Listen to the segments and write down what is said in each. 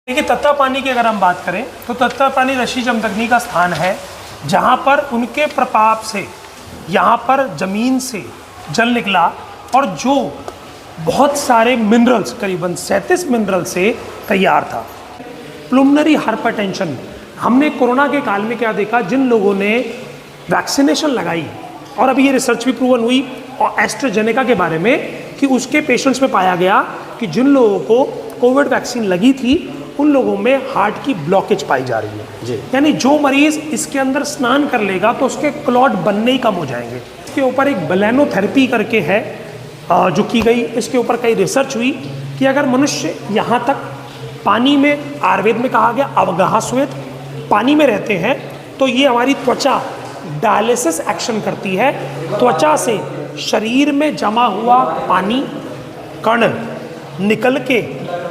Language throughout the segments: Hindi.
देखिए, तत्तापानी की अगर हम बात करें तो तत्तापानी ऋषि जमदग्नि का स्थान है जहाँ पर उनके प्रताप से यहाँ पर ज़मीन से जल निकला और जो बहुत सारे मिनरल्स करीबन 37 मिनरल से तैयार था। प्लुमनरी हाइपरटेंशन, हमने कोरोना के काल में क्या देखा, जिन लोगों ने वैक्सीनेशन लगाई और अभी ये रिसर्च भी प्रूवन हुई और एस्ट्राजेनेका के बारे में कि उसके पेशेंट्स में पाया गया कि जिन लोगों को कोविड वैक्सीन लगी थी उन लोगों में हार्ट की ब्लॉकेज पाई जा रही है जी। यानी जो मरीज़ इसके अंदर स्नान कर लेगा तो उसके क्लॉट बनने ही कम हो जाएंगे। इसके ऊपर एक बेलेनोथेरेपी करके है जो की गई, इसके ऊपर कई रिसर्च हुई कि अगर मनुष्य यहाँ तक पानी में, आयुर्वेद में कहा गया अवगाह श्वेत, पानी में रहते हैं तो ये हमारी त्वचा डायलिसिस एक्शन करती है। त्वचा से शरीर में जमा हुआ पानी कण निकल के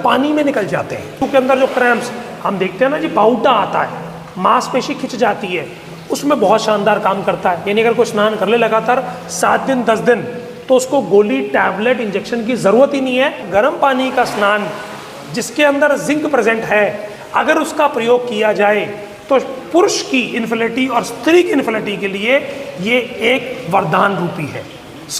पानी में निकल जाते हैं। उसके अंदर जो क्रैम्प्स हम देखते हैं ना जी, बाउटा आता है, मांसपेशी खिंच जाती है, उसमें बहुत शानदार काम करता है। यानी अगर कोई स्नान कर ले लगातार 7 दिन 10 दिन तो उसको गोली, टैबलेट, इंजेक्शन की ज़रूरत ही नहीं है। गर्म पानी का स्नान जिसके अंदर जिंक प्रेजेंट है, अगर उसका प्रयोग किया जाए तो पुरुष की इन्फर्टिलिटी और स्त्री की इन्फर्टिलिटी के लिए ये एक वरदान रूपी है।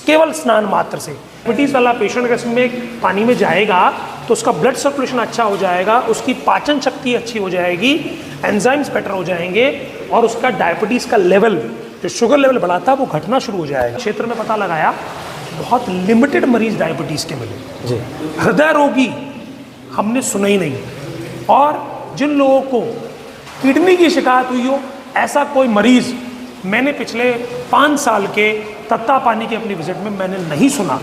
केवल स्नान मात्र से डायबिटीज़ वाला पेशेंट अगर इसमें पानी में जाएगा तो उसका ब्लड सर्कुलेशन अच्छा हो जाएगा, उसकी पाचन शक्ति अच्छी हो जाएगी, एंजाइम्स बेटर हो जाएंगे और उसका डायबिटीज़ का लेवल, जो शुगर लेवल बढ़ाता है, वो घटना शुरू हो जाएगा। क्षेत्र में पता लगाया बहुत लिमिटेड मरीज डायबिटीज़ के मिले जी। हृदय रोगी हमने सुना ही नहीं, और जिन लोगों को किडनी की शिकायत हुई हो ऐसा कोई मरीज़ मैंने पिछले 5 साल के तत्तापानी की अपनी विजिट में मैंने नहीं सुना।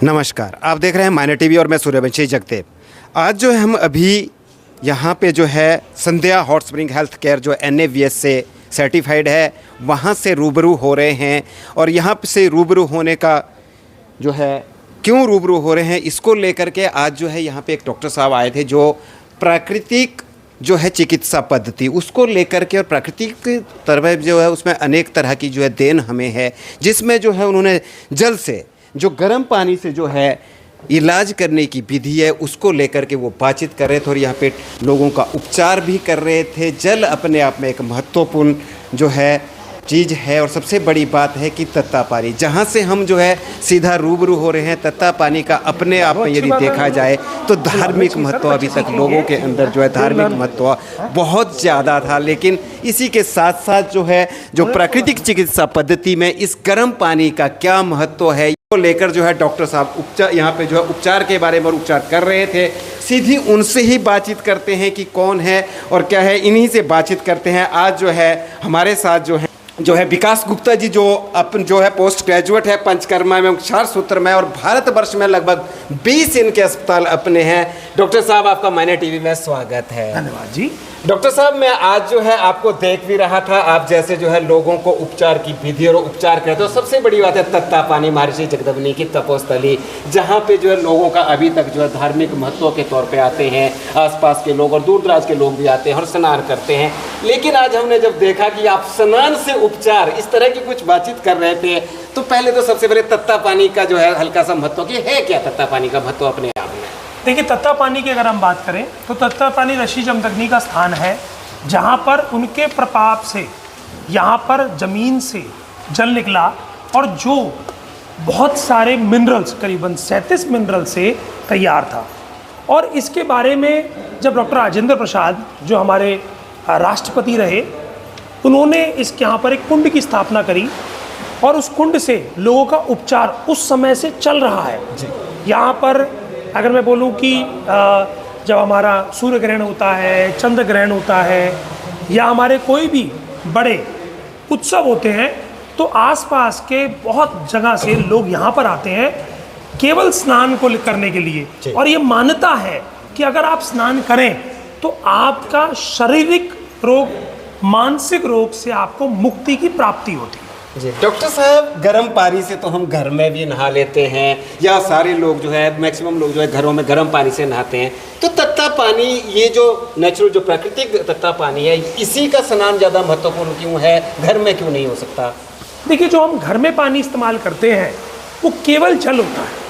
नमस्कार, आप देख रहे हैं माइनर टीवी और मैं सूर्यवंशी जगदेव। आज जो है हम अभी यहाँ पे जो है संध्या हॉट स्प्रिंग हेल्थ केयर जो NAVS से सर्टिफाइड है, वहाँ से रूबरू हो रहे हैं। और यहाँ से रूबरू होने का जो है, क्यों रूबरू हो रहे हैं, इसको लेकर के आज जो है यहाँ पे एक डॉक्टर साहब आए थे जो प्राकृतिक जो है चिकित्सा पद्धति उसको लेकर के, और प्राकृतिक तरह जो है उसमें अनेक तरह की जो है देन हमें है, जिसमें जो है उन्होंने जल से, जो गर्म पानी से जो है इलाज करने की विधि है उसको लेकर के वो बातचीत कर रहे थे और यहाँ पे लोगों का उपचार भी कर रहे थे। जल अपने आप में एक महत्वपूर्ण जो है चीज़ है और सबसे बड़ी बात है कि तत्तापानी, जहाँ से हम जो है सीधा रूबरू हो रहे हैं, तत्तापानी का अपने आप में यदि देखा जाए तो धार्मिक महत्व अभी तक लोगों के अंदर जो है धार्मिक महत्व बहुत ज़्यादा था। लेकिन इसी के साथ साथ जो है जो प्राकृतिक चिकित्सा पद्धति में इस गर्म पानी का क्या महत्व है को लेकर जो है डॉक्टर साहब उपचार यहाँ पे जो है उपचार के बारे में उपचार कर रहे थे। सीधी उनसे ही बातचीत करते हैं कि कौन है और क्या है, इन्हीं से बातचीत करते हैं। आज जो है हमारे साथ जो है विकास गुप्ता जी, जो अपन जो है पोस्ट ग्रेजुएट है पंचकर्मा में, उपचार सूत्र में, और भारतवर्ष में लगभग 20 इनके अस्पताल अपने हैं। डॉक्टर साहब, आपका माइनर टीवी में स्वागत है। धन्यवाद जी। डॉक्टर साहब, मैं आज जो है आपको देख भी रहा था, आप जैसे जो है लोगों को उपचार की विधि और उपचार करते हो। सबसे बड़ी बात है तत्तापानी महर्षि जगदग्नि की तपोस्थली, जहाँ पे जो है लोगों का अभी तक जो है धार्मिक महत्व के तौर पे आते हैं, आसपास के लोग और दूर दराज के लोग भी आते हैं और स्नान करते हैं। लेकिन आज हमने जब देखा कि आप स्नान से उपचार इस तरह की कुछ बातचीत कर रहे थे, तो पहले तो सबसे पहले तत्तापानी का जो है हल्का सा महत्व कि है क्या तत्तापानी का महत्व अपने आप में। देखिए, तत्तापानी की अगर हम बात करें तो तत्तापानी ऋषि जमदग्नि का स्थान है जहाँ पर उनके प्रताप से यहाँ पर ज़मीन से जल निकला और जो बहुत सारे मिनरल्स करीबन 37 मिनरल से तैयार था। और इसके बारे में जब डॉक्टर राजेंद्र प्रसाद जो हमारे राष्ट्रपति रहे, उन्होंने इसके यहाँ पर एक कुंड की स्थापना करी और उस कुंड से लोगों का उपचार उस समय से चल रहा है। यहाँ पर अगर मैं बोलूँ कि जब हमारा सूर्य ग्रहण होता है, चंद्र ग्रहण होता है, या हमारे कोई भी बड़े उत्सव होते हैं, तो आसपास के बहुत जगह से लोग यहाँ पर आते हैं केवल स्नान को करने के लिए। और ये मान्यता है कि अगर आप स्नान करें तो आपका शारीरिक रोग, मानसिक रोग से आपको मुक्ति की प्राप्ति होती है। जी डॉक्टर साहब, गर्म पानी से तो हम घर में भी नहा लेते हैं, या सारे लोग जो है मैक्सिमम लोग जो है घरों में गर्म पानी से नहाते हैं, तो तत्तापानी, ये जो नेचुरल जो प्राकृतिक तत्तापानी है, इसी का स्नान ज़्यादा महत्वपूर्ण क्यों है, घर में क्यों नहीं हो सकता? देखिए, जो हम घर में पानी इस्तेमाल करते हैं वो केवल जल होता है,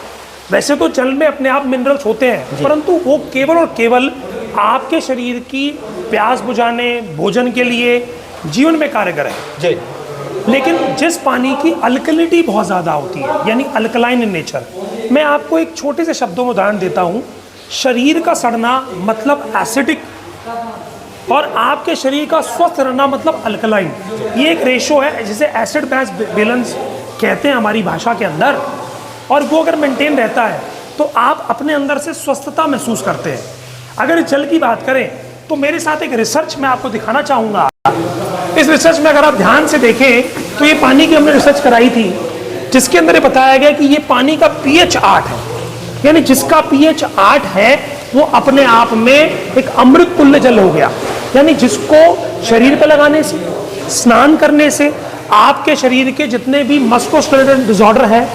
वैसे तो जल में अपने आप मिनरल्स होते हैं, परंतु वो केवल और केवल आपके शरीर की प्यास बुझाने, भोजन के लिए, जीवन में कार्यकर है जी। लेकिन जिस पानी की अल्कलिनिटी बहुत ज़्यादा होती है, यानी अल्कलाइन इन नेचर, मैं आपको एक छोटे से शब्दों में उदाहरण देता हूँ। शरीर का सड़ना मतलब एसिडिक, और आपके शरीर का स्वस्थ रहना मतलब अल्कलाइन। ये एक रेशो है जिसे एसिड बेस बैलेंस कहते हैं हमारी भाषा के अंदर, और वो अगर मेंटेन रहता है तो आप अपने अंदर से स्वस्थता महसूस करते हैं। अगर जल की बात करें तो मेरे साथ एक रिसर्च मैं आपको दिखाना चाहूँगा। इस रिसर्च में अगर आप ध्यान से देखें तो ये पानी की हमने रिसर्च कराई थी, जिसके अंदर ये बताया गया कि ये पानी का pH 8 है, यानी जिसका pH 8 है वो अपने आप में एक अमृत तुल्य जल हो गया। यानी जिसको शरीर पे लगाने से, स्नान करने से आपके शरीर के जितने भी मस्कुलोस्केलेटल डिसऑर्डर है,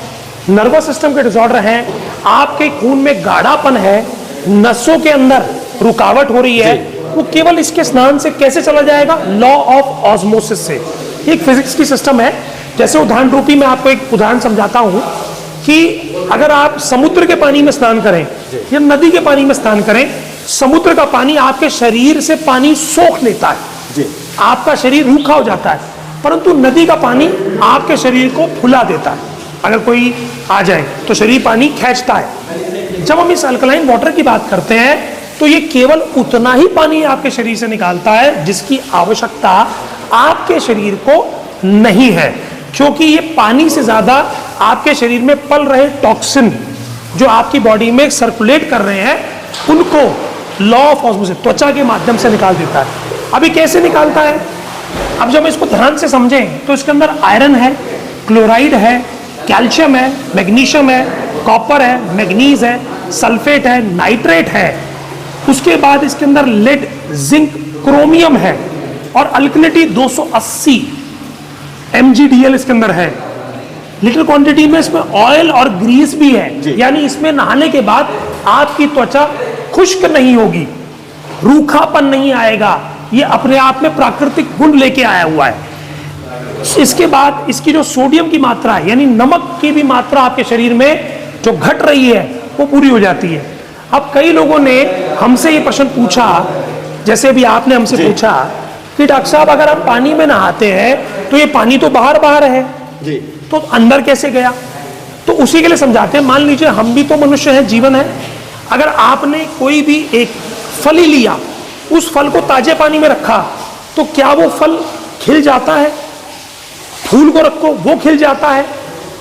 नर्वस सिस्टम के डिसऑर्डर हैं, आपके खून में गाढ़ापन है, नसों के अंदर रुकावट हो रही है, वो केवल इसके स्नान से कैसे चला जाएगा? लॉ ऑफ ऑस्मोसिस से। एक फिजिक्स की सिस्टम है। जैसे उदाहरण रूपी मैं आपको एक उदाहरण समझाता हूँ कि अगर आप समुद्र के पानी में स्नान करें या नदी के पानी में स्नान करें, समुद्र का पानी आपके शरीर से पानी सोख लेता है जी। आपका शरीर रूखा हो जाता है, परंतु नदी का पानी आपके शरीर को फुला देता है। अगर कोई आ जाए तो शरीर पानी खींचता है। जब हम इस अल्कलाइन वाटर की बात करते हैं तो ये केवल उतना ही पानी आपके शरीर से निकालता है जिसकी आवश्यकता आपके शरीर को नहीं है, क्योंकि ये पानी से ज़्यादा आपके शरीर में पल रहे टॉक्सिन जो आपकी बॉडी में सर्कुलेट कर रहे हैं उनको लॉ ऑफ ऑस्मोसिस त्वचा के माध्यम से निकाल देता है। अभी कैसे निकालता है? अब जब इसको ध्यान से समझें तो इसके अंदर आयरन है, क्लोराइड है, कैल्शियम है, मैग्नीशियम है, कॉपर है, मैग्नीज है, सल्फेट है, नाइट्रेट है। उसके बाद इसके अंदर लेड, जिंक, क्रोमियम है, और अल्कलिनिटी 280 mgdl इसके अंदर है। लिटिल क्वांटिटी में इसमें ऑयल और ग्रीस भी है, यानी इसमें नहाने के बाद आपकी त्वचा खुश्क नहीं होगी, रूखापन नहीं आएगा। ये अपने आप में प्राकृतिक गुण लेके आया हुआ है। इसके बाद इसकी जो सोडियम की मात्रा है, यानी नमक की भी मात्रा आपके शरीर में जो घट रही है वो पूरी हो जाती है। अब कई लोगों ने हमसे ये प्रश्न पूछा, जैसे अभी आपने हमसे पूछा कि डॉक्टर साहब अगर हम पानी में नहाते हैं तो ये पानी तो बाहर बाहर है जी, तो अंदर कैसे गया? तो उसी के लिए समझाते हैं। मान लीजिए हम भी तो मनुष्य हैं, जीवन है। अगर आपने कोई भी एक फल ही लिया, उस फल को ताजे पानी में रखा तो क्या वो फल खिल जाता है? फूल को रखो वो खिल जाता है।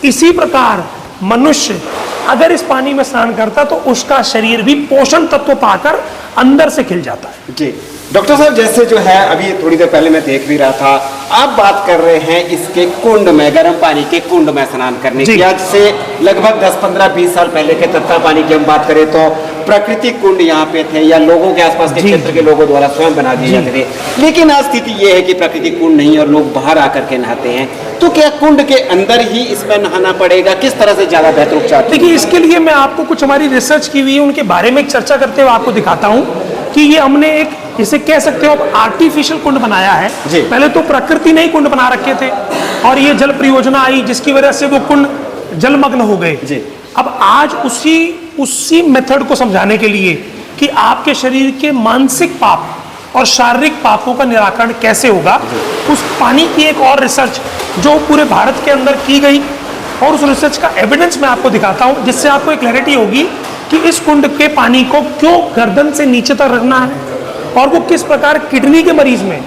इसी प्रकार मनुष्य अगर इस पानी में स्नान करता तो उसका शरीर भी पोषण तत्व पाकर अंदर से खिल जाता है जी। डॉक्टर साहब, जैसे जो है अभी थोड़ी देर पहले मैं देख भी रहा था, आप बात कर रहे हैं इसके कुंड में, गर्म पानी के कुंड में स्नान करने की। आज से लगभग 10, 15, 20 साल पहले के तत्ता पानी की हम बात करें तो प्राकृतिक कुंड यहाँ पे थे या लोगों के आसपास के क्षेत्र के लोगों द्वारा स्वयं बना दिए जाते थे। लेकिन आज स्थिति ये है कि प्राकृतिक कुंड नहीं और लोग बाहर आकर के नहाते हैं। तो क्या कुंड के अंदर ही इसमें नहाना पड़ेगा? किस तरह से ज्यादा बेहतर उपचार? देखिए, इसके लिए मैं आपको कुछ हमारी रिसर्च की हुई है उनके बारे में एक चर्चा करते हुए आपको दिखाता हूँ कि ये हमने एक, इसे कह सकते हो, आर्टिफिशियल कुंड बनाया है। पहले तो प्रकृति ने ही कुंड बना रखे थे और ये जल परियोजना आई जिसकी वजह से वो कुंड जलमग्न हो गए। अब आज उसी मेथड को समझाने के लिए कि आपके शरीर के मानसिक पाप और शारीरिक पापों का निराकरण कैसे होगा, उस पानी की एक और रिसर्च जो पूरे भारत के अंदर की गई, और उस रिसर्च का एविडेंस मैं आपको दिखाता हूं, जिससे आपको एक क्लैरिटी होगी कि इस कुंड के पानी को क्यों गर्दन से नीचे तक रखना है और वो किस प्रकार किडनी के मरीज में,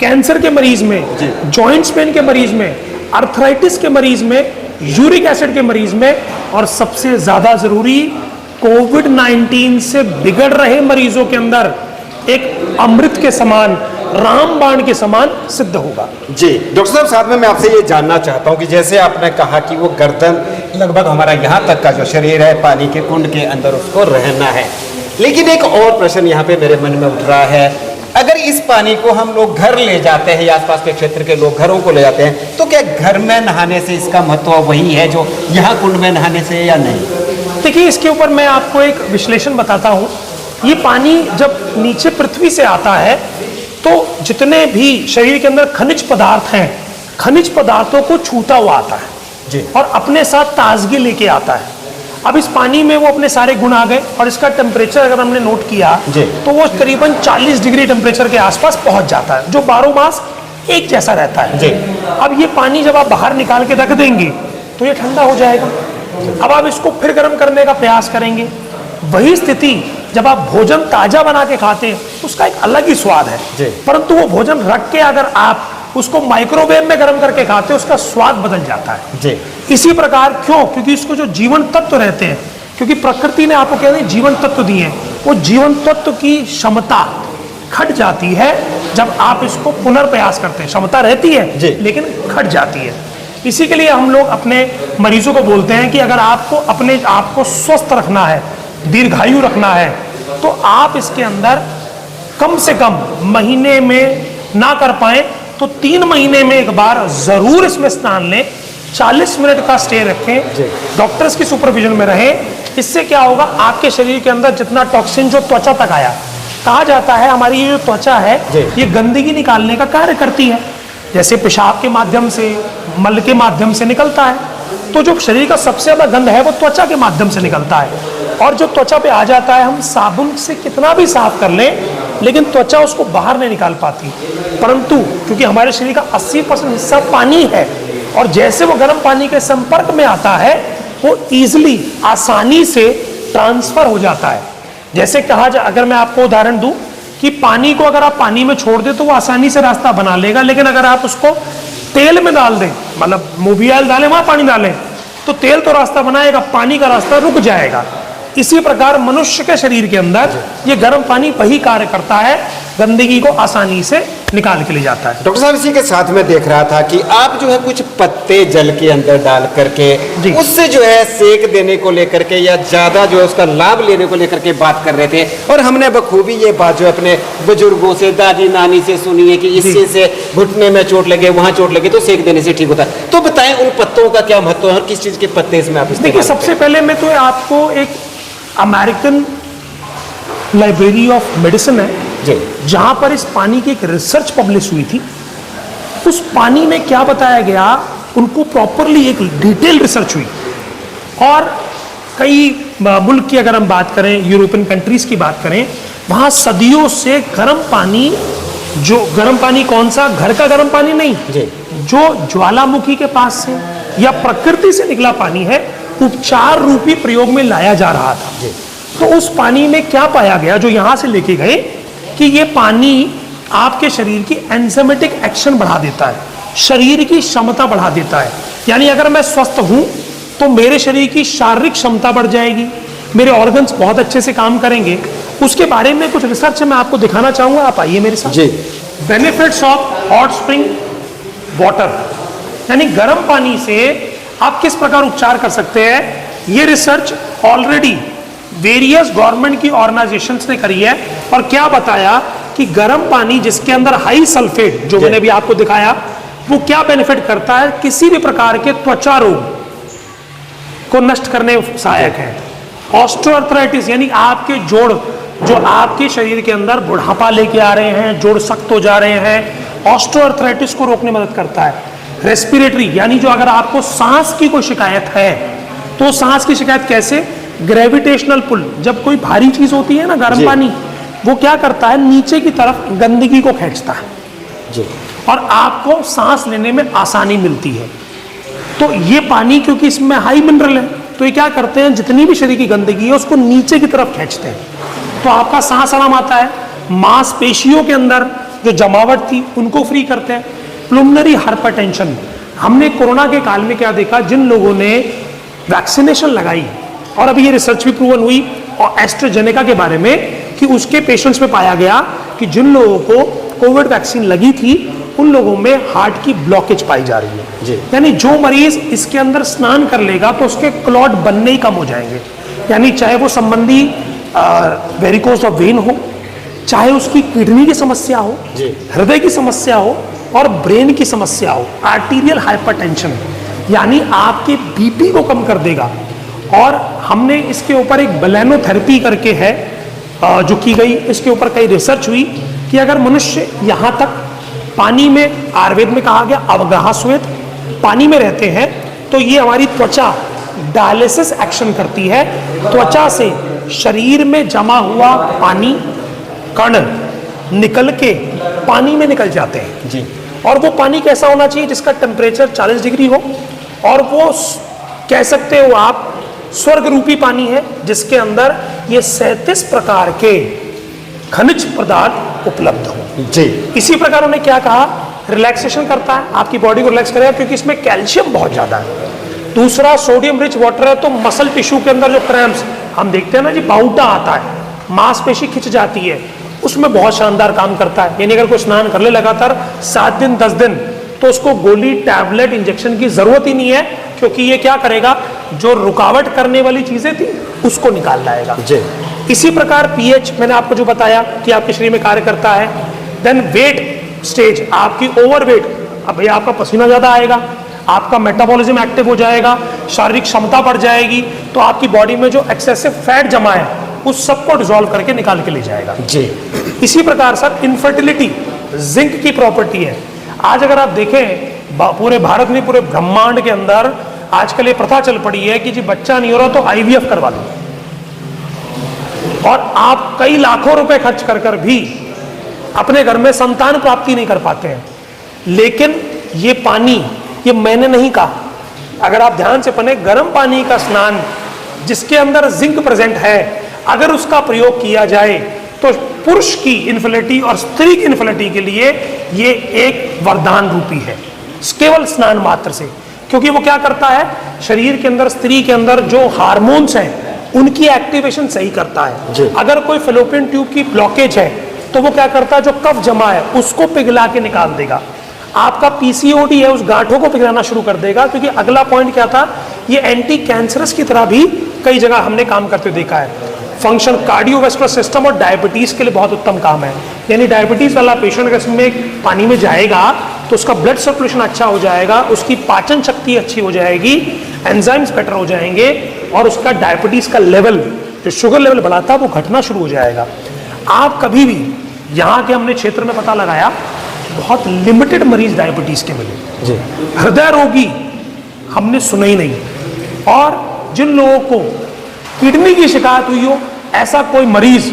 कैंसर के मरीज में, जॉइंट्स पेन के मरीज में, अर्थराइटिस के मरीज में, यूरिक एसिड के मरीज में, और सबसे ज्यादा जरूरी कोविड-19 से बिगड़ रहे मरीजों के अंदर एक अमृत के समान, रामबाण के समान सिद्ध होगा। जी डॉक्टर साहब, साथ में मैं आपसे ये जानना चाहता हूँ कि जैसे आपने कहा कि वो गर्दन लगभग हमारा यहाँ तक का जो शरीर है पानी के कुंड के अंदर उसको रहना है, लेकिन एक और प्रश्न यहाँ पे मेरे मन में उठ रहा है, अगर इस पानी को हम लोग घर ले जाते हैं या आसपास के क्षेत्र के लोग घरों को ले जाते हैं, तो क्या घर में नहाने से इसका महत्व वही है जो यहाँ कुंड में नहाने से, या नहीं? देखिए, इसके ऊपर मैं आपको एक विश्लेषण बताता हूँ। ये पानी जब नीचे पृथ्वी से आता है तो जितने भी शरीर के अंदर खनिज पदार्थ हैं, खनिज पदार्थों को छूता हुआ आता है जी, और अपने साथ ताजगी लेके आता है। अब इस पानी में वो अपने सारे गुण आ गए और इसका टेम्परेचर अगर हमने नोट किया जी। तो वो करीबन 40 डिग्री टेम्परेचर के आसपास पहुंच जाता है, जो 12 मास एक जैसा रहता है जी। अब ये पानी जब आप बाहर निकाल के रख देंगे तो ये ठंडा हो जाएगा। अब आप इसको फिर गर्म करने का प्रयास करेंगे। वही स्थिति जब आप भोजन ताजा बना के खाते हैं उसका एक अलग ही स्वाद है, परंतु वो भोजन रख के अगर आप उसको माइक्रोवेव में गर्म करके खाते हैं उसका स्वाद बदल जाता है जी। इसी प्रकार क्यों? क्योंकि इसको जो जीवन तत्व रहते हैं, क्योंकि प्रकृति ने आपको कहते हैं जीवन तत्व दिए हैं, वो जीवन तत्व की क्षमता घट जाती है जब आप इसको पुनर्प्रयास करते हैं। क्षमता रहती है लेकिन घट जाती है। इसी के लिए हम लोग अपने मरीजों को बोलते हैं कि अगर आपको अपने आप को स्वस्थ रखना है, दीर्घायु रखना है, तो आप इसके अंदर कम से कम महीने में ना कर पाए तो 3 महीने में एक बार जरूर इसमें स्नान लें। 40 मिनट का स्टे रखें, डॉक्टर्स की सुपरविजन में रहें। इससे क्या होगा, आपके शरीर के अंदर जितना टॉक्सिन जो त्वचा तक आया, कहा जाता है हमारी ये जो त्वचा है ये गंदगी निकालने का कार्य करती है, जैसे पेशाब के माध्यम से, मल के माध्यम से निकलता है। तो जो शरीर का सबसे ज्यादा गंद है वो त्वचा के माध्यम से निकलता है, और जो त्वचा पे आ जाता है हम साबुन से कितना भी साफ कर लें लेकिन त्वचा उसको बाहर नहीं निकाल पाती। परंतु क्योंकि हमारे शरीर का 80% हिस्सा पानी है और जैसे वो गर्म पानी के संपर्क में आता है वो ईजिली आसानी से ट्रांसफर हो जाता है। जैसे कहा जाए, अगर मैं आपको उदाहरण दूं कि पानी को अगर आप पानी में छोड़ दें तो वो आसानी से रास्ता बना लेगा, लेकिन अगर आप उसको तेल में डाल दें, मतलब मूवी ऑयल डालें वहां पानी डालें, तो तेल तो रास्ता बनाएगा, पानी का रास्ता रुक जाएगा। इसी प्रकार मनुष्य के शरीर के अंदर ये गर्म पानी वही कार्य करता है, गंदगी को आसानी से निकाल के ले जाता है। डॉक्टर साहब, इसी के साथ में देख रहा था कि आप जो है कुछ पत्ते जल के अंदर डाल करके उससे जो है सेक देने को लेकर के या ज्यादा जो है उसका लाभ लेने को लेकर के बात कर रहे थे, और हमने बखूबी ये बात जो अपने बुजुर्गों से, दादी नानी से सुनी है कि इससे से घुटने में चोट लगे, वहां चोट लगे तो सेक देने से ठीक होता है। तो बताएं उन पत्तों का क्या महत्व है और किस चीज के पत्ते इसमें आप देखिए, सबसे पहले मैं तो आपको एक अमेरिकन लाइब्रेरी ऑफ मेडिसिन है जहां पर इस पानी की एक रिसर्च पब्लिश हुई थी। उस पानी में क्या बताया गया, उनको प्रॉपरली एक डिटेल रिसर्च हुई, और कई मुल्क की अगर हम बात करें, यूरोपियन कंट्रीज की बात करें, वहां सदियों से गर्म पानी, जो गर्म पानी कौन सा, घर का गर्म पानी नहीं, जो ज्वालामुखी के पास से या प्रकृति से निकला पानी है, उपचार रूपी प्रयोग में लाया जा रहा था। तो उस पानी में क्या पाया गया, जो यहां से लेके गए, कि ये पानी आपके शरीर की एंजाइमेटिक एक्शन बढ़ा देता है, शरीर की क्षमता बढ़ा देता है। यानी अगर मैं स्वस्थ हूं तो मेरे शरीर की शारीरिक क्षमता बढ़ जाएगी, मेरे ऑर्गन्स बहुत अच्छे से काम करेंगे। उसके बारे में कुछ रिसर्च मैं आपको दिखाना चाहूंगा, आप आइए मेरे साथ। जी। Benefits of hot spring water, यानी गर्म पानी से आप किस प्रकार उपचार कर सकते हैं। ये रिसर्च ऑलरेडी वेरियस गवर्नमेंट की ऑर्गेनाइजेशंस ने करी है, और क्या बताया कि गर्म पानी जिसके अंदर हाई सल्फेट, जो मैंने भी आपको दिखाया, वो क्या बेनिफिट करता है, किसी भी प्रकार के त्वचा रोग को नष्ट करने सहायक है। ऑस्टियोआर्थराइटिस, यानी आपके जोड़, जो आपके शरीर के अंदर बुढ़ापा लेके आ रहे हैं, जोड़ सख्त हो जा रहे हैं, ऑस्टियोआर्थराइटिस को रोकने में मदद करता है। रेस्पिरेटरी, यानी जो अगर आपको सांस की कोई शिकायत है, तो सांस की शिकायत कैसे, ग्रेविटेशनल पुल, जब कोई भारी चीज होती है ना, गर्म पानी, वो क्या करता है, नीचे की तरफ गंदगी को खींचता है जी, और आपको सांस लेने में आसानी मिलती है। तो ये पानी, क्योंकि इसमें हाई मिनरल है, तो ये क्या करते हैं, जितनी भी शरीर की गंदगी है उसको नीचे की तरफ खींचते हैं, तो आपका सांस आराम आता है। मांसपेशियों के अंदर जो जमावट थी उनको फ्री करते हैं। प्लुमनरी हाइपरटेंशन, हमने कोरोना के काल में क्या देखा, जिन लोगों ने वैक्सीनेशन लगाई, और अभी ये रिसर्च भी प्रूवन हुई और एस्ट्राजेनेका के बारे में, कि उसके पेशेंट्स में पाया गया कि जिन लोगों को कोविड वैक्सीन लगी थी उन लोगों में हार्ट की ब्लॉकेज पाई जा रही है जी। यानी जो मरीज इसके अंदर स्नान कर लेगा तो उसके क्लॉट बनने ही कम हो जाएंगे, यानी चाहे वो संबंधी वेरिकोज ऑफ वेन हो, चाहे उसकी किडनी की समस्या हो, हृदय की समस्या हो, और ब्रेन की समस्या हो, आर्टीरियल हाइपरटेंशन, यानी आपके बीपी को कम कर देगा। और हमने इसके ऊपर एक बेलेनोथेरेपी करके है जो की गई, इसके ऊपर कई रिसर्च हुई कि अगर मनुष्य यहाँ तक पानी में, आयुर्वेद में कहा गया अवगाह श्वेत, पानी में रहते हैं, तो ये हमारी त्वचा डायलिसिस एक्शन करती है। त्वचा से शरीर में जमा हुआ पानी कण निकल के पानी में निकल जाते हैं जी। और वो पानी कैसा होना चाहिए? जिसका टेम्परेचर 40 डिग्री हो, और वो कह सकते हो आप स्वर्ग रूपी पानी है, जिसके अंदर ये 37 प्रकार के खनिज पदार्थ उपलब्ध हो जी। इसी प्रकार उन्होंने क्या कहा, रिलैक्सेशन करता है, आपकी बॉडी को रिलैक्स करेगा क्योंकि इसमें कैल्शियम बहुत ज्यादा है। दूसरा, सोडियम रिच वाटर है, तो मसल टिश्यू के अंदर जो क्रैम्प्स हम देखते हैं ना जी, बाउटा आता है, मांसपेशी खिंच जाती है, उसमें बहुत शानदार काम करता है। यानी अगर कोई स्नान कर ले लगातार 7 दिन 10 दिन, तो उसको गोली, टैबलेट, इंजेक्शन की जरूरत ही नहीं है, क्योंकि ये क्या करेगा, जो रुकावट करने वाली चीजें थी उसको निकाल लाएगा जी। इसी प्रकार पीएच मैंने आपको जो बताया कि आपके शरीर में कार्य करता है। देन वेट स्टेज, आपकी ओवरवेट, अब भैया आपका पसीना ज्यादा आएगा, आपका मेटाबॉलिज्म एक्टिव हो जाएगा, शारीरिक क्षमता बढ़ जाएगी, तो आपकी बॉडी में जो एक्सेसिव फैट जमा है उस सबको डिसॉल्व करके निकाल के ले जाएगा जी। इसी प्रकार सर इनफर्टिलिटी जिंक की प्रॉपर्टी है। आज अगर आप देखें पूरे भारत में, पूरे ब्रह्मांड के अंदर आजकल ये प्रथा चल पड़ी है कि जी बच्चा नहीं हो रहा तो आईवीएफ करवा लो, और आप कई लाखों रुपए खर्च कर कर भी अपने घर में संतान प्राप्ति नहीं कर पाते हैं। लेकिन ये पानी, ये मैंने नहीं कहा, अगर आप ध्यान से पढ़ें, गर्म पानी का स्नान जिसके अंदर जिंक प्रेजेंट है, अगर उसका प्रयोग किया जाए तो पुरुष की इन्फर्टिलिटी और स्त्री की इन्फर्टिलिटी के लिए ये एक वरदान रूपी है, केवल स्नान मात्र से। क्योंकि वो क्या करता है, शरीर के अंदर, स्त्री के अंदर जो हार्मोन्स हैं उनकी एक्टिवेशन सही करता है। अगर कोई फेलोपियन ट्यूब की ब्लॉकेज है तो वो क्या करता है, जो कफ जमा है उसको पिघला के निकाल देगा। आपका पीसीओडी है, उस गांठों को पिघलाना शुरू कर देगा। क्योंकि अगला पॉइंट क्या था, ये एंटी कैंसरस की तरह भी कई जगह हमने काम करते हुए देखा है। फंक्शन कार्डियोवैस्कुलर सिस्टम और डायबिटीज के लिए बहुत उत्तम काम है। यानी डायबिटीज वाला पेशेंट अगर इसमें पानी में जाएगा तो उसका ब्लड सर्कुलेशन अच्छा हो जाएगा, उसकी पाचन शक्ति अच्छी हो जाएगी, एंजाइम्स बेटर हो जाएंगे, और उसका डायबिटीज का लेवल, जो शुगर लेवल बढ़ाता है, वो घटना शुरू हो जाएगा। आप कभी भी यहाँ के हमने क्षेत्र में पता लगाया, बहुत लिमिटेड मरीज डायबिटीज के मिले जी। हृदय रोगी हमने सुना ही नहीं, और जिन लोगों को किडनी की शिकायत हुई हो, ऐसा कोई मरीज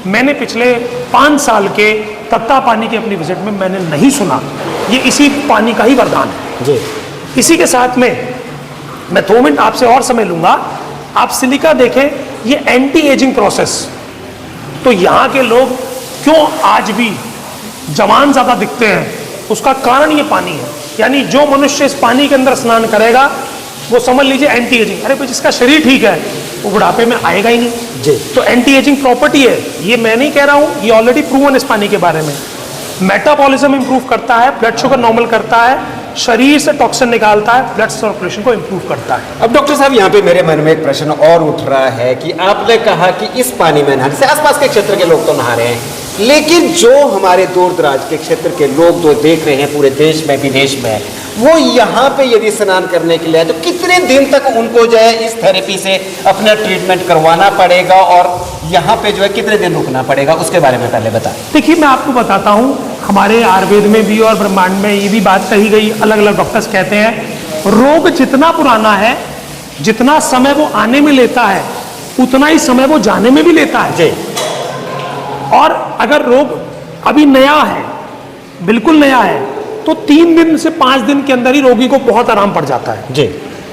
मैंने पिछले 5 साल के तत्ता पानी की अपनी विजिट में मैंने नहीं सुना। ये इसी पानी का ही वरदान है जी। इसी के साथ में मैं 2 मिनट आपसे और समय लूंगा। आप सिलिका देखें, ये एंटी एजिंग प्रोसेस, तो यहाँ के लोग क्यों आज भी जवान ज्यादा दिखते हैं, उसका कारण ये पानी है। यानी जो मनुष्य इस पानी के अंदर स्नान करेगा वो समझ लीजिए एंटी एजिंग। अरे भाई, जिसका शरीर ठीक है वो बुढ़ापे में आएगा ही नहीं जी। तो एंटी एजिंग प्रॉपर्टी है, ये मैं नहीं कह रहा हूँ, ये ऑलरेडी प्रूवन इस पानी के बारे में। मेटाबॉलिज्म इंप्रूव करता है, ब्लड शुगर नॉर्मल करता है, शरीर से टॉक्सिन निकालता है, ब्लड सर्कुलेशन को इंप्रूव करता है। अब डॉक्टर साहब, यहाँ पे मेरे मन में एक प्रश्न और उठ रहा है कि आपने कहा कि इस पानी में नहाने से आसपास के क्षेत्र के लोग तो नहा रहे हैं, लेकिन जो हमारे दूर दराज के क्षेत्र के लोग जो देख रहे हैं पूरे देश में विदेश में, वो यहाँ पे यदि स्नान करने के लिए तो कितने दिन तक उनको जो है इस थेरेपी से अपना ट्रीटमेंट करवाना पड़ेगा, और यहाँ पे जो है कितने दिन रुकना पड़ेगा, उसके बारे में पहले बताएं। देखिए, मैं आपको बताता हूँ, हमारे आयुर्वेद में भी और ब्रह्मांड में ये भी बात कही गई, अलग अलग डॉक्टर्स कहते हैं, रोग जितना पुराना है, जितना समय वो आने में लेता है, उतना ही समय वो जाने में भी लेता है जी। और अगर रोग अभी नया है, बिल्कुल नया है, तो 3 दिन से 5 दिन के अंदर ही रोगी को बहुत आराम पड़ जाता है जी।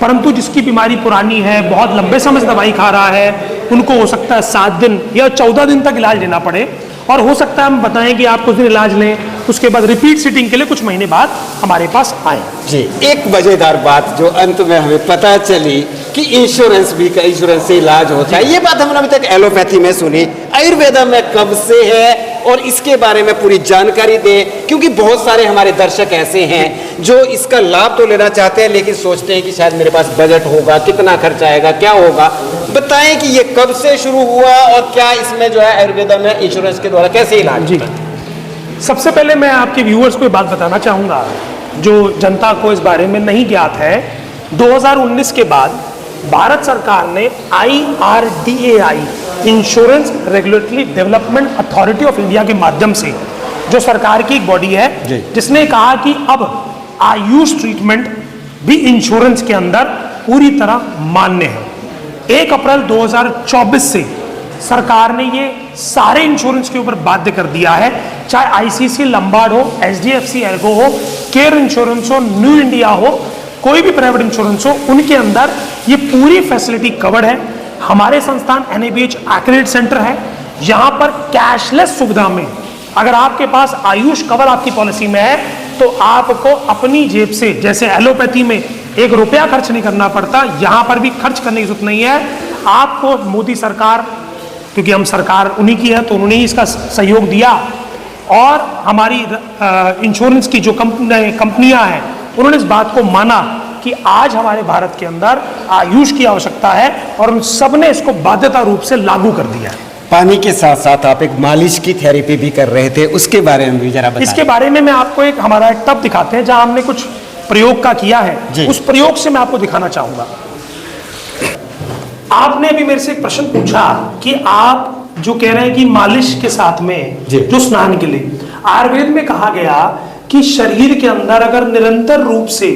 परंतु जिसकी बीमारी पुरानी है, बहुत लंबे समय से दवाई खा रहा है, उनको हो सकता है 7 दिन या 14 दिन तक इलाज लेना पड़े, और हो सकता है हम बताएं कि आप कुछ दिन इलाज लें, उसके बाद रिपीट सिटिंग के लिए कुछ महीने बाद हमारे पास आए जी। एक मजेदार बात जो अंत में हमें पता चली कि इंश्योरेंस से इलाज होता है। ये बात हमने अभी तक एलोपैथी में सुनी, आयुर्वेदा में कब से है, और इसके बारे में पूरी जानकारी दें, क्योंकि बहुत सारे हमारे दर्शक ऐसे हैं जो इसका लाभ तो लेना चाहते हैं, लेकिन सोचते हैं कि शायद मेरे पास बजट होगा, कितना खर्च आएगा, क्या होगा। बताएं कि ये कब से शुरू हुआ, और क्या इसमें जो है आयुर्वेदा में इंश्योरेंस के द्वारा कैसे इलाज जी। सबसे पहले मैं आपके व्यूअर्स को बात बताना चाहूँगा, जो जनता को इस बारे में नहीं ज्ञात है। 2019 के बाद भारत सरकार ने IRDAI, insurance regulatory development authority of India के माध्यम से, जो सरकार की एक बॉडी है, जिसने कहा कि अब आयुष ट्रीटमेंट भी इंश्योरेंस के अंदर पूरी तरह मान्य है। 1 अप्रैल 2024 से सरकार ने ये सारे इंश्योरेंस के ऊपर बाध्य कर दिया है, चाहे आईसीसी लंबार्ड हो, एचडीएफसी एर्गो हो, केयर इंश्योरेंस हो, न्यू इंडिया हो, कोई भी प्राइवेट इंश्योरेंस हो, उनके अंदर ये पूरी फैसिलिटी कवर्ड है। हमारे संस्थान NABH एक्रेडिट सेंटर है, यहाँ पर कैशलेस सुविधा में अगर आपके पास आयुष कवर आपकी पॉलिसी में है तो आपको अपनी जेब से, जैसे एलोपैथी में 1 रुपया खर्च नहीं करना पड़ता, यहाँ पर भी खर्च करने की जरूरत नहीं है। आपको मोदी सरकार, क्योंकि हम सरकार उन्हीं की है तो उन्होंने ही इसका सहयोग दिया, और हमारी इंश्योरेंस की जो कंपनियां हैं उन्होंने इस बात को माना कि आज हमारे भारत के अंदर आयुष की आवश्यकता है और उन सब ने इसको बाध्यता रूप से लागू कर दिया है। पानी के साथ साथ आप एक मालिश की थेरेपी भी कर रहे थे, उसके बारे में भी जरा बताएं। इसके बारे में मैं आपको हमारा एक टब दिखाते हैं जहां हमने कुछ प्रयोग का किया है, उस प्रयोग से मैं आपको दिखाना चाहूंगा। आपने अभी मेरे से एक प्रश्न पूछा कि आप जो कह रहे हैं कि मालिश के साथ में जो स्नान के लिए, आयुर्वेद में कहा गया कि शरीर के अंदर अगर निरंतर रूप से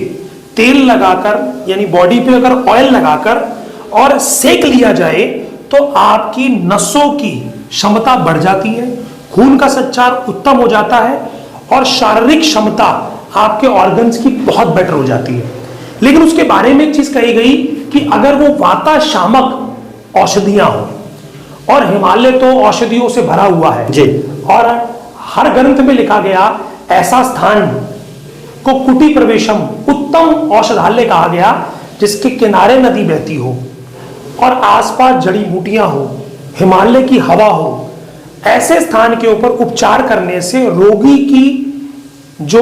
तेल लगाकर, यानी बॉडी पे अगर ऑयल लगाकर और सेक लिया जाए तो आपकी नसों की क्षमता बढ़ जाती है, खून का संचार उत्तम हो जाता है और शारीरिक क्षमता आपके ऑर्गन्स की बहुत बेटर हो जाती है। लेकिन उसके बारे में एक चीज कही गई कि अगर वो वाता शामक औषधियां हो, और हिमालय तो औषधियों से भरा हुआ है जी, और हर ग्रंथ में लिखा गया ऐसा स्थान को कुटी प्रवेशम उत्तम औषधालय कहा गया जिसके किनारे नदी बहती हो और आसपास जड़ी बूटियां हो, हिमालय की हवा हो। ऐसे स्थान के ऊपर उपचार करने से रोगी की जो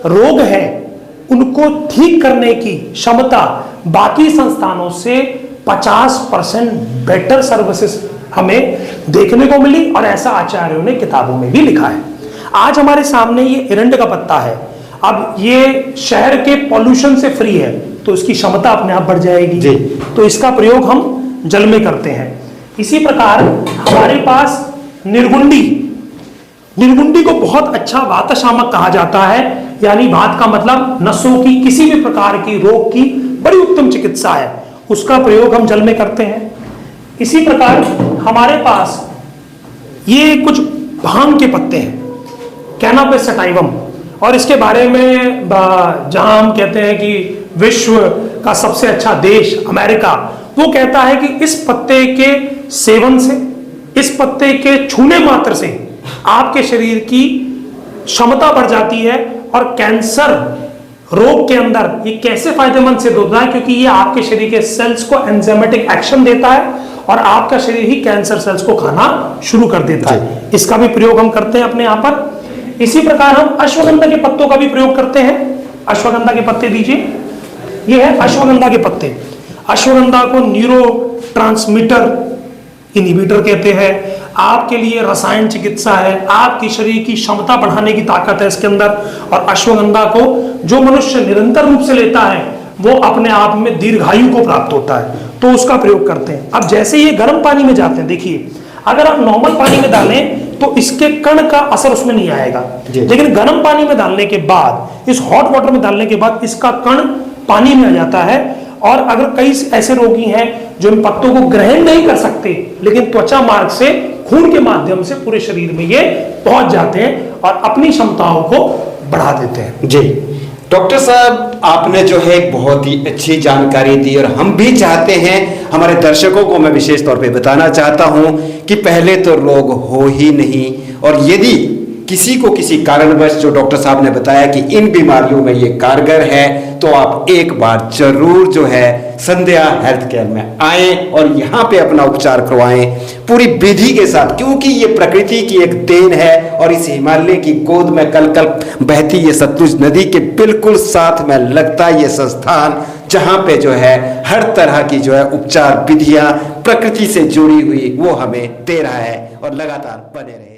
रोग है उनको ठीक करने की क्षमता बाकी संस्थानों से 50% बेटर सर्विसेज हमें देखने को मिली, और ऐसा आचार्यों ने किताबों में भी लिखा है। आज हमारे सामने ये एरंड का पत्ता है। अब ये शहर के पॉल्यूशन से फ्री है तो इसकी क्षमता अपने आप बढ़ जाएगी जी। तो इसका प्रयोग हम जल में करते हैं। इसी प्रकार हमारे पास निर्गुंडी, निर्गुंडी को बहुत अच्छा वातशामक कहा जाता है, यानी वात का मतलब नसों की किसी भी प्रकार की रोग की बड़ी उत्तम चिकित्सा है, उसका प्रयोग हम जल में करते हैं। इसी प्रकार हमारे पास ये कुछ भांग के पत्ते हैं, कैनाबिस सटाइवम, और इसके बारे में जहां हम कहते हैं कि विश्व का सबसे अच्छा देश अमेरिका, वो कहता है कि इस पत्ते के सेवन से, इस पत्ते के छूने मात्र से आपके शरीर की क्षमता बढ़ जाती है, और कैंसर रोग के अंदर ये कैसे फायदेमंद सिद्ध होता है, क्योंकि ये आपके शरीर के सेल्स को एंजाइमेटिक एक्शन देता है और आपका शरीर ही कैंसर सेल्स को खाना शुरू कर देता है। इसका भी प्रयोग हम करते हैं अपने यहाँ पर। इसी प्रकार हम अश्वगंधा के पत्तों का भी प्रयोग करते हैं। अश्वगंधा के पत्ते दीजिए, ये है अश्वगंधा के पत्ते। अश्वगंधा को न्यूरो ट्रांसमीटर इनहिबिटर कहते हैं, आपके लिए रसायन चिकित्सा है, आपकी शरीर की क्षमता बढ़ाने की ताकत है इसके अंदर। और अश्वगंधा को जो मनुष्य निरंतर रूप से लेता है वो अपने आप में दीर्घायु को प्राप्त होता है, तो उसका प्रयोग करते हैं। अब जैसे ये गर्म पानी में जाते हैं, देखिए अगर आप नॉर्मल पानी में डालें तो इसके कण का असर उसमें नहीं आएगा, लेकिन गर्म पानी में डालने के बाद, इस हॉट वाटर में डालने के बाद इसका कण पानी में आ जाता है। और अगर कई ऐसे रोगी हैं जो इन पत्तों को ग्रहण नहीं कर सकते, लेकिन त्वचा मार्ग से खून के माध्यम से पूरे शरीर में ये पहुंच जाते हैं और अपनी क्षमताओं को बढ़ा देते हैं। जी डॉक्टर साहब, आपने जो है एक बहुत ही अच्छी जानकारी दी, और हम भी चाहते हैं, हमारे दर्शकों को मैं विशेष तौर पे बताना चाहता हूं कि पहले तो रोग हो ही नहीं, और यदि किसी को किसी कारणवश, जो डॉक्टर साहब ने बताया कि इन बीमारियों में ये कारगर है, तो आप एक बार जरूर जो है संध्या हेल्थ केयर में आएं और यहाँ पे अपना उपचार करवाएं पूरी विधि के साथ, क्योंकि ये प्रकृति की एक देन है। और इस हिमालय की गोद में कल कल बहती ये सतलुज नदी के बिल्कुल साथ में लगता ये संस्थान, जहाँ पे जो है हर तरह की जो है उपचार विधियां प्रकृति से जुड़ी हुई वो हमें दे रहा है, और लगातार बने रहे।